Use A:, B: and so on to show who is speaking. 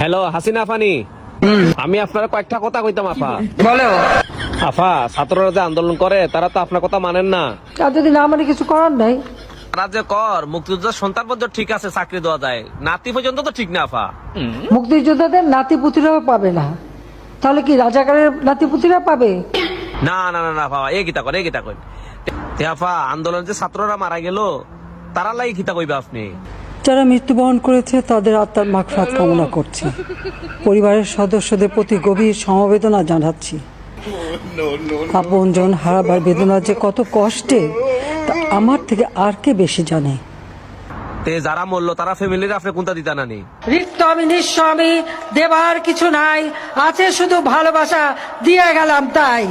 A: Hello Hasina আফানি, আমি আপনার কয়েকটা কথা কইতাম আফা।
B: বলো।
A: আফা, ছাত্ররা যে আন্দোলন করে তারা তো আপনার কথা মানেন না।
B: আর যদি না মানে কিছু করার নাই।
A: তারা যে কর মুক্তিযোদ্ধার সন্তান পর্যন্ত ঠিক আছে, চাকরি দেওয়া যায়, নাতি পর্যন্ত তো ঠিক না আফা।
B: মুক্তিযোদ্ধাদের নাতিপুতিরাও পাবে না, তাহলে কি রাজাকারের নাতিপুতিরা পাবে?
A: না না না না বাবা, এ গীতা কর, এ গীতা কর। আফা, আন্দোলনের যে ছাত্ররা মারা গেল তারা লাই গীতা কইবে আপনি।
B: যারা মৃত্যুবরণ করেছে তাদের আত্মার মাগফিরাত কামনা করছি। পরিবারের সদস্যদের প্রতি গভীর সমবেদনা জানাচ্ছি। আপনজন হারাবার বেদনা যে কত কষ্টে তা আমার থেকে আর কে বেশি জানে।
A: তে যারা মরলো তারা ফ্যামিলির আপনি কোনটা দিতা নানি?
B: রিক্ত আমি নিঃস্ব, আমি দেবার কিছু নাই, আছে শুধু ভালোবাসা, দিয়ে গেলাম তাই।